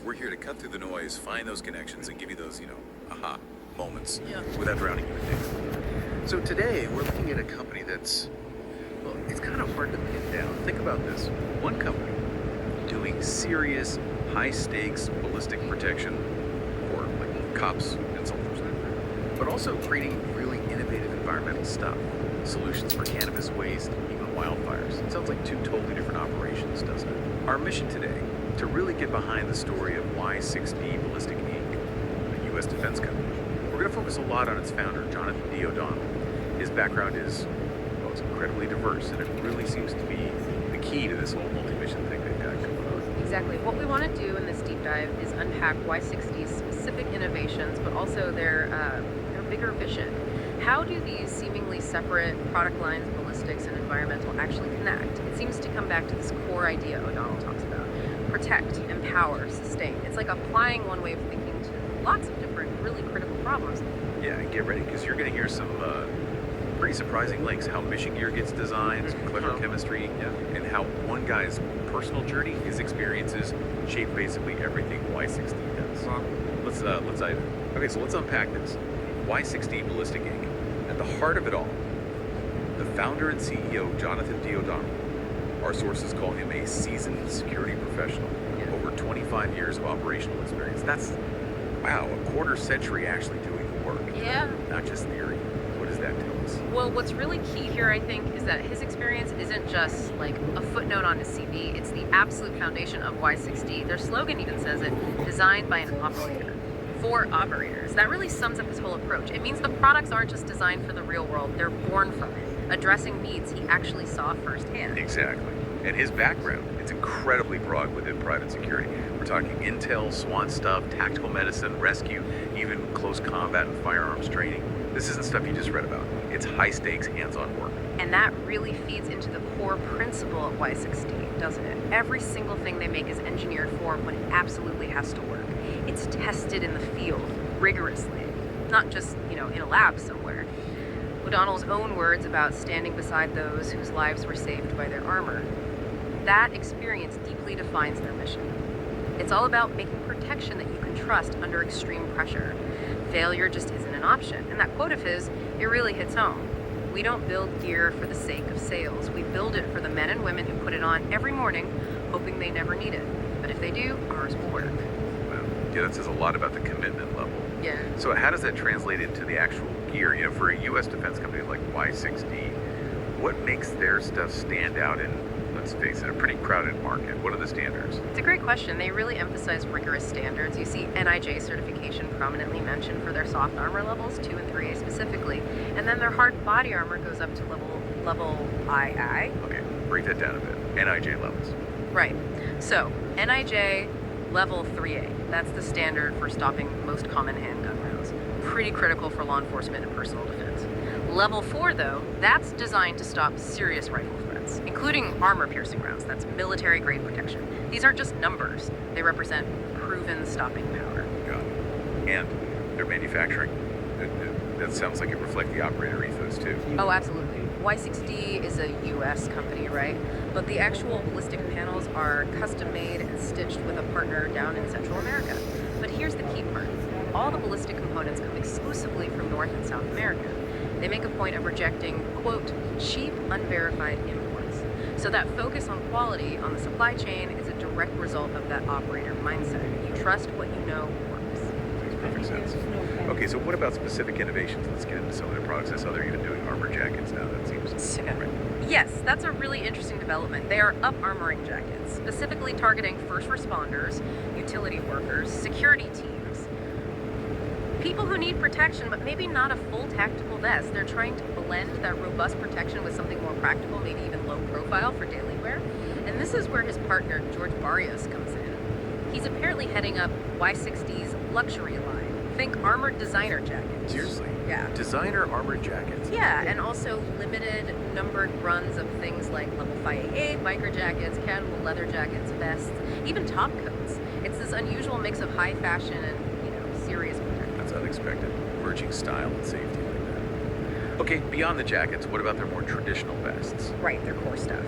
We're here to cut through the noise, find those connections, and give you those, aha moments Yeah. without drowning you in data. So today, we're looking at a company that's, well, it's kind of hard to pin down. Think about this. One company doing serious, high-stakes ballistic protection for, like, cops and soldiers, but also creating really innovative environmental stuff, solutions for cannabis waste, even wildfires. It sounds like two totally different operations, doesn't it? Our mission today, to really get behind the story of Y6D Ballistic Inc., a U.S. defense company. We're going to focus a lot on its founder, Jonathan D. O'Donnell. His background is, well, it's incredibly diverse, and it really seems to be the key to this whole multi-mission thing they've got going on. Exactly. What we want to do in this deep dive is unpack Y6D's specific innovations, but also their bigger vision. How do these seemingly separate product lines, ballistics, and environmental actually connect? It seems to come back to this core idea O'Donnell talks about. Protect, empower, sustain. It's like applying one way of thinking to lots of different, really critical problems. Yeah, and get ready, because you're going to hear some pretty surprising links. How mission gear gets designed, some clever chemistry, and how one guy's personal journey, his experiences, shape basically everything Y6D does. Let's dive in. Okay, so let's unpack this. Y6D Ballistic Inc. At the heart of it all, the founder and CEO, Jonathan D. O'Donnell, our sources call him a seasoned security professional. Over 25 years of operational experience. That's, wow, a quarter century actually doing the work. Yeah. Not just theory. What does that tell us? Well, what's really key here, I think, is that his experience isn't just like a footnote on his CV. It's the absolute foundation of Y6D. Their slogan even says it, designed by an operator. For operators. That really sums up his whole approach. It means the products aren't just designed for the real world, they're born from it, addressing needs he actually saw firsthand. Exactly. And his background, it's incredibly broad within private security. We're talking intel, SWAT stuff, tactical medicine, rescue, even close combat and firearms training. This isn't stuff you just read about. It's high stakes, hands-on work. And that really feeds into the core principle of Y6D, doesn't it? Every single thing they make is engineered for when it absolutely has to work. It's tested in the field, rigorously, not just, in a lab somewhere. O'Donnell's own words about standing beside those whose lives were saved by their armor. That experience deeply defines their mission. It's all about making protection that you can trust under extreme pressure. Failure just isn't an option. And that quote of his, it really hits home. We don't build gear for the sake of sales. We build it for the men and women who put it on every morning, hoping they never need it. But if they do, ours will work. Wow. Yeah, that says a lot about the commitment level. Yeah. So how does that translate into the actual gear? For a U.S. defense company like Y6D, what makes their stuff stand out in, let's face it, a pretty crowded market? What are the standards? It's a great question. They really emphasize rigorous standards. You see NIJ certification prominently mentioned for their soft armor levels, 2 and 3A specifically. And then their hard body armor goes up to level II. Okay, break that down a bit. NIJ levels. Right. So, NIJ level 3A. That's the standard for stopping most common handgun rounds. Pretty critical for law enforcement and personal defense. Level 4, though, that's designed to stop serious rifle threats, including armor-piercing rounds. That's military-grade protection. These aren't just numbers. They represent proven stopping power. Got it. And their manufacturing. That sounds like it reflects the operator ethos, too. Oh, absolutely. Y6D is a U.S. company, right? But the actual ballistic panels are custom-made and stitched with a partner down in Central America. But here's the key part. All the ballistic components come exclusively from North and South America. They make a point of rejecting, quote, cheap, unverified imports. So that focus on quality on the supply chain is a direct result of that operator mindset. You trust what you know works. Makes perfect sense. Okay, so what about specific innovations? Let's get into some of their products. I saw they're even doing armor jackets now. That seems right. Yes, that's a really interesting development. They are up-armoring jackets, specifically targeting first responders, utility workers, security teams, people who need protection, but maybe not a full tactical vest. They're trying to blend that robust protection with something more practical, maybe even low profile for daily wear. And this is where his partner, George Barrios, comes in. He's apparently heading up Y6D's luxury line. Think armored designer jackets. Seriously? Yeah. Designer armored jackets? Yeah, and also limited numbered runs of things like level 5AA, biker jackets, casual leather jackets, vests, even top coats. It's this unusual mix of high fashion and, serious protection. That's unexpected. Merging style and safety like that. Okay, beyond the jackets, what about their more traditional vests? Right, their core stuff.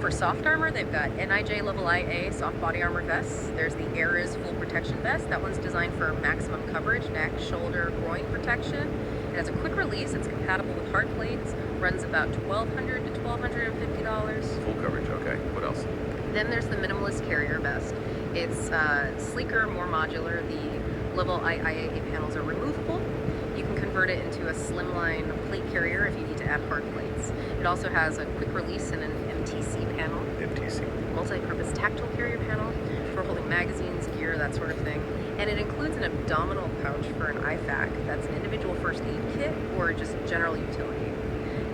For soft armor, they've got NIJ Level IA soft body armor vests. There's the Ares full protection vest. That one's designed for maximum coverage, neck, shoulder, groin protection. It has a quick release. It's compatible with hard plates. Runs about $1,200 to $1,250. Full coverage, okay. What else? Then there's the minimalist carrier vest. It's sleeker, more modular. The Level IIA panels are removable. You can convert it into a slimline plate carrier if you need to add hard plates. It also has a quick release and an MTC panel. MTC. Multi-purpose tactile carrier panel for holding magazines, gear, that sort of thing. And it includes an abdominal pouch for an IFAC. That's an individual first aid kit or just general utility.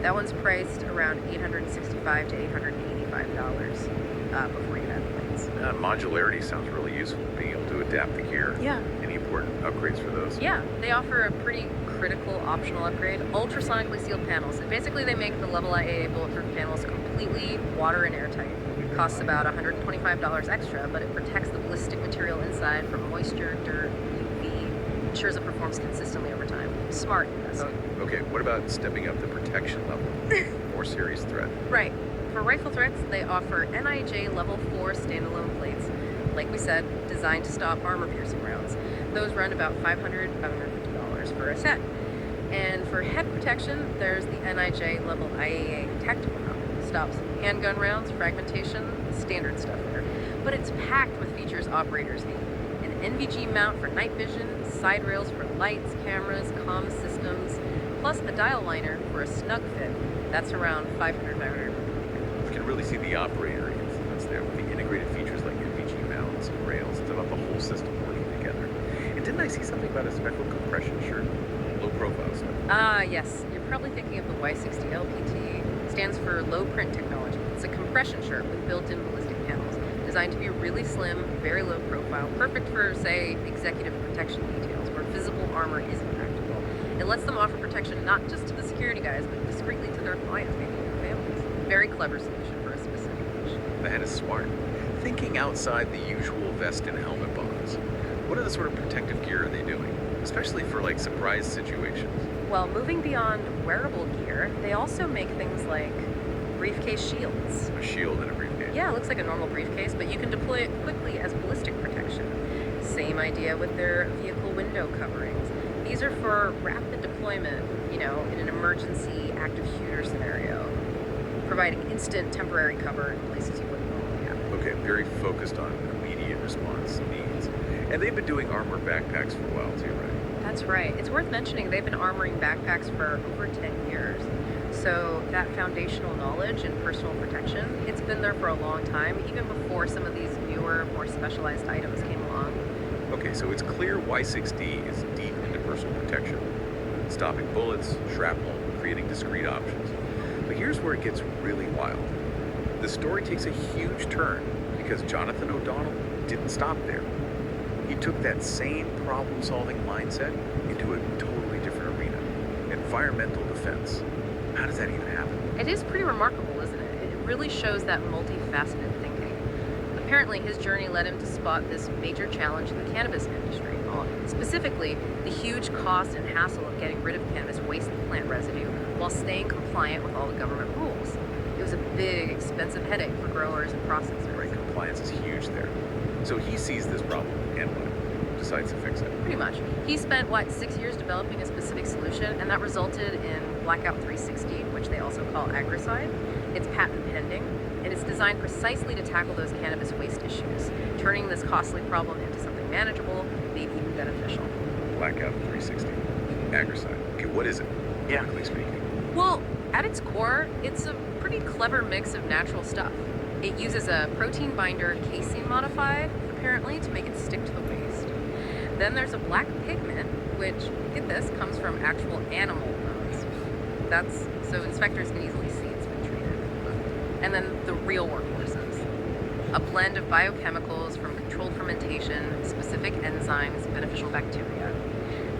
That one's priced around $865 to $885 before you add plates. Modularity sounds really useful, being able to adapt the gear. Yeah. Any important upgrades for those? Yeah, they offer a pretty critical optional upgrade, ultrasonically sealed panels. And basically they make the Level IAA bulletproof panels completely water and airtight. It costs about $125 extra, but it protects the ballistic material inside from moisture, dirt, UV, ensures it performs consistently over time. Smart investment. Okay, what about stepping up the protection level? More serious threat. Right. For rifle threats, they offer NIJ Level 4 standalone plates. Like we said, designed to stop armor-piercing rounds. Those run about $500 to $550 for a set. And for head protection, there's the NIJ Level IAA tactical mount. Stops handgun rounds, fragmentation, standard stuff there. But it's packed with features operators need. An NVG mount for night vision, side rails for lights, cameras, comm systems, plus a dial liner for a snug fit. That's around $500. You can really see the operator influence there with the integrated features like NVG mounts and rails. It's about the whole system working together. And didn't I see something about a special compression shirt? Low profile stuff. Yes. You're probably thinking of the Y6D LPT. Stands for low print technology. It's a compression shirt with built-in ballistic panels, designed to be really slim, very low profile, perfect for, say, executive protection details where visible armor isn't practical. It lets them offer protection not just to the security guys, but discreetly to their clients, maybe their families. Very clever solution for a specific niche. That is smart. Thinking outside the usual vest and helmet box, what other sort of protective gear are they doing? Especially for like surprise situations. Well, moving beyond wearable gear, they also make things like briefcase shields. A shield and a briefcase. Yeah, it looks like a normal briefcase, but you can deploy it quickly as ballistic protection. Same idea with their vehicle window coverings. These are for rapid deployment, in an emergency active shooter scenario, providing instant temporary cover in places you wouldn't normally have. Okay, very focused on immediate response needs. And they've been doing armor backpacks for a while too, right? That's right. It's worth mentioning they've been armoring backpacks for over 10 years. So that foundational knowledge and personal protection, it's been there for a long time, even before some of these newer, more specialized items came along. Okay, so it's clear Y6D is deep into personal protection, stopping bullets, shrapnel, creating discrete options. But here's where it gets really wild. The story takes a huge turn because Jonathan O'Donnell didn't stop there. He took that same problem-solving mindset into a totally different arena, environmental defense. How does that even happen? It is pretty remarkable, isn't it? It really shows that multifaceted thinking. Apparently, his journey led him to spot this major challenge in the cannabis industry. Specifically, the huge cost and hassle of getting rid of cannabis waste plant residue while staying compliant with all the government rules. It was a big, expensive headache for growers and processors. Right, compliance is huge there. So he sees this problem and what? Decides to fix it. Pretty much. He spent, 6 years developing a specific solution, and that resulted in Blackout 360, which they also call Agricide. It's patent pending, and it's designed precisely to tackle those cannabis waste issues, turning this costly problem into something manageable, maybe even beneficial. Blackout 360. Agricide. Okay, what is it? Technically speaking. Well, at its core, it's a pretty clever mix of natural stuff. It uses a protein binder casein modified, apparently, to make it stick to the waste. Then there's a black pigment, which, get this, comes from actual animal bones. That's so inspectors can easily see it's been treated. And then the real workhorses. A blend of biochemicals from controlled fermentation, specific enzymes, beneficial bacteria.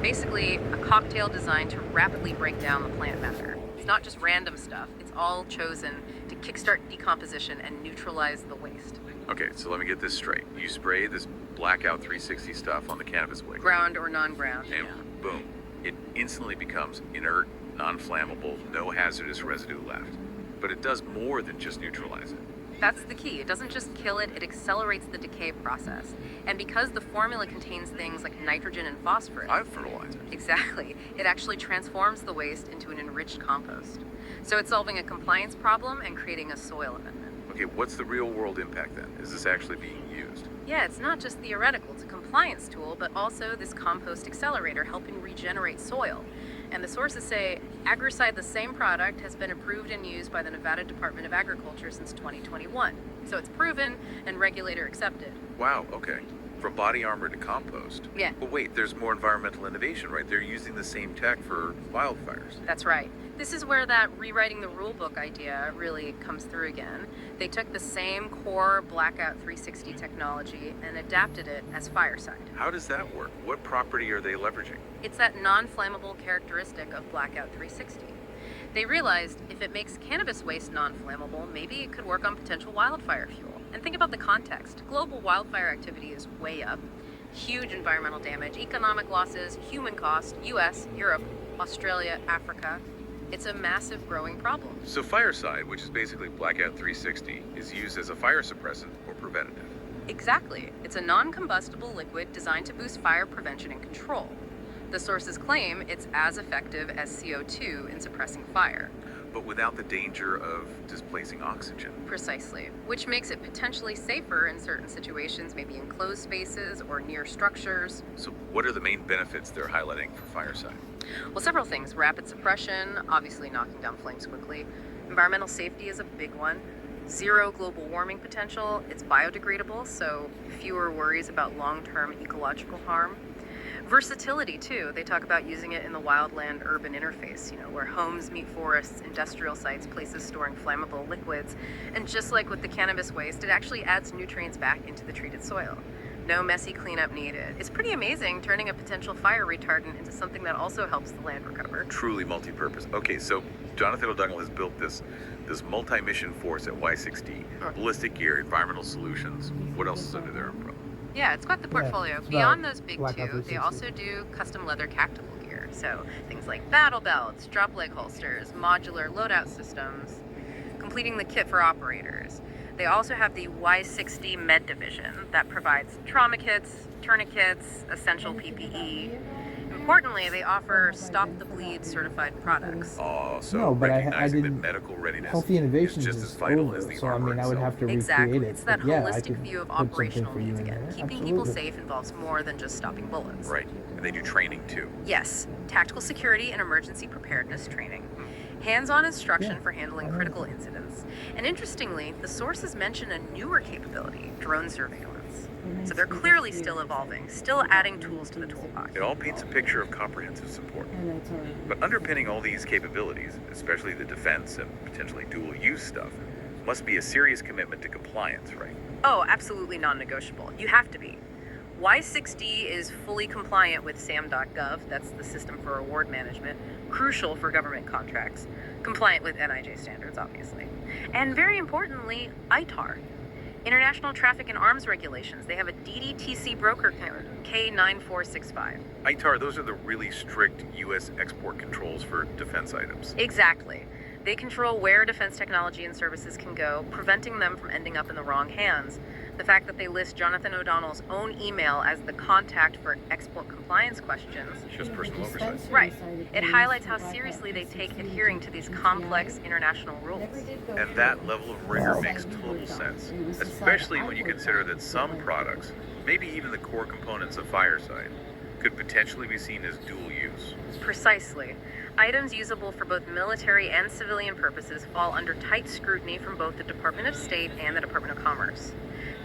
Basically, a cocktail designed to rapidly break down the plant matter. It's not just random stuff, it's all chosen to kickstart decomposition and neutralize the waste. Okay, so let me get this straight. You spray this Blackout 360 stuff on the cannabis wick. Ground or non-ground. And boom, it instantly becomes inert, non-flammable, no hazardous residue left. But it does more than just neutralize it. That's the key. It doesn't just kill it, it accelerates the decay process. And because the formula contains things like nitrogen and phosphorus, Biofertilizer. exactly, it actually transforms the waste into an enriched compost. So it's solving a compliance problem and creating a soil amendment. Okay, what's the real world impact then? Is this actually being used? Yeah, it's not just theoretical, it's a compliance tool, but also this compost accelerator helping regenerate soil. And the sources say Agricide, the same product, has been approved and used by the Nevada Department of Agriculture since 2021. So it's proven and regulator accepted. Wow, okay. From body armor to compost. Yeah. But wait, there's more environmental innovation, right? They're using the same tech for wildfires. That's right. This is where that rewriting the rule book idea really comes through again. They took the same core Blackout 360 technology and adapted it as Fireside. How does that work? What property are they leveraging? It's that non-flammable characteristic of Blackout 360. They realized if it makes cannabis waste non-flammable, maybe it could work on potential wildfire fuel. And think about the context. Global wildfire activity is way up. Huge environmental damage, economic losses, human cost, US, Europe, Australia, Africa. It's a massive growing problem. So Fireside, which is basically Blackout 360, is used as a fire suppressant or preventative. Exactly. It's a non-combustible liquid designed to boost fire prevention and control. The sources claim it's as effective as CO2 in suppressing fire. But without the danger of displacing oxygen. Precisely, which makes it potentially safer in certain situations, maybe in closed spaces or near structures. So what are the main benefits they're highlighting for Fireside? Well, several things. Rapid suppression, obviously knocking down flames quickly. Environmental safety is a big one. Zero global warming potential. It's biodegradable, so fewer worries about long-term ecological harm. Versatility, too. They talk about using it in the wildland-urban interface, where homes meet forests, industrial sites, places storing flammable liquids. And just like with the cannabis waste, it actually adds nutrients back into the treated soil. No messy cleanup needed. It's pretty amazing turning a potential fire retardant into something that also helps the land recover. Truly multi-purpose. Okay, so Jonathan O'Donnell has built this multi-mission force at Y6D. Ballistic gear, environmental solutions. What else is under their umbrella? Yeah, it's quite the portfolio. it's Beyond about those big Blackout two, they 360. also do custom leather tactical gear. So things like battle belts, drop leg holsters, modular loadout systems, completing the kit for operators. They also have the Y6D Med Division that provides trauma kits, tourniquets, essential PPE. Importantly, they offer Stop the Bleed certified products. Oh, so No, but I recognizing that didn't. medical readiness Healthy innovations is just is as vital over, as the so I armor mean, I would itself. have to Exactly. recreate it. It's that but yeah, I holistic could view of put something operational for you needs in again. there. Keeping people Absolutely. safe involves more than just stopping bullets. Right, and they do training too. Yes, tactical security and emergency preparedness training. Hands-on instruction Yeah. for handling critical incidents. And interestingly, the sources mention a newer capability, drone surveillance. So they're clearly still evolving, still adding tools to the toolbox. It all paints a picture of comprehensive support. But underpinning all these capabilities, especially the defense and potentially dual-use stuff, must be a serious commitment to compliance, right? Oh, absolutely non-negotiable. You have to be. Y6D is fully compliant with SAM.gov, that's the system for award management, crucial for government contracts, compliant with NIJ standards, obviously. And very importantly, ITAR, International Traffic in Arms Regulations. They have a DDTC broker code, K9465. ITAR, those are the really strict U.S. export controls for defense items. Exactly. They control where defense technology and services can go, preventing them from ending up in the wrong hands. The fact that they list Jonathan O'Donnell's own email as the contact for export compliance questions. Just personal oversight. Right. It highlights how seriously they take adhering to these complex international rules. And that level of rigor makes total sense, especially when you consider that some products, maybe even the core components of Fireside, could potentially be seen as dual use. Precisely. Items usable for both military and civilian purposes fall under tight scrutiny from both the Department of State and the Department of Commerce.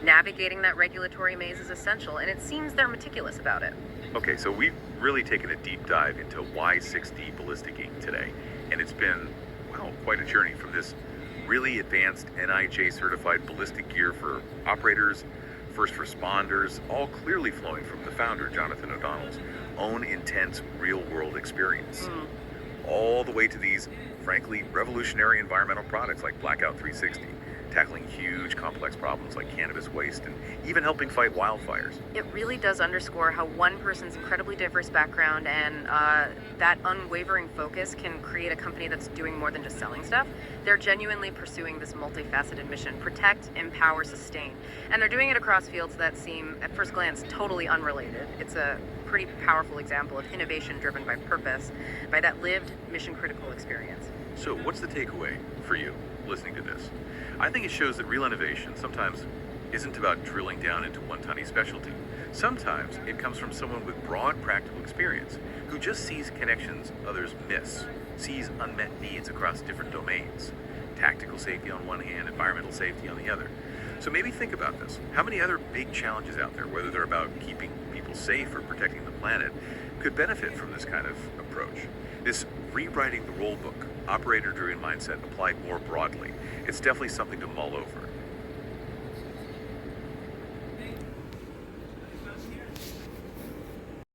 Navigating that regulatory maze is essential, and it seems they're meticulous about it. Okay, so we've really taken a deep dive into Y6D Ballistic Inc. today, and it's been, well, quite a journey from this really advanced NIJ certified ballistic gear for operators, first responders, all clearly flowing from the founder, Jonathan O'Donnell's own intense real-world experience. All the way to these, frankly, revolutionary environmental products like Blackout 360 tackling huge complex problems like cannabis waste and even helping fight wildfires. It really does underscore how one person's incredibly diverse background and that unwavering focus can create a company that's doing more than just selling stuff. They're genuinely pursuing this multifaceted mission: protect, empower, sustain. And they're doing it across fields that seem, at first glance, totally unrelated. It's a pretty powerful example of innovation driven by purpose, by that lived mission critical experience. So, what's the takeaway for you listening to this? I think it shows that real innovation sometimes isn't about drilling down into one tiny specialty. Sometimes it comes from someone with broad practical experience who just sees connections others miss, sees unmet needs across different domains. Tactical safety on one hand, environmental safety on the other. So maybe think about this. How many other big challenges out there, whether they're about keeping people safe or protecting the planet, could benefit from this kind of approach? This rewriting the rule book, operator-driven mindset applied more broadly. It's definitely something to mull over.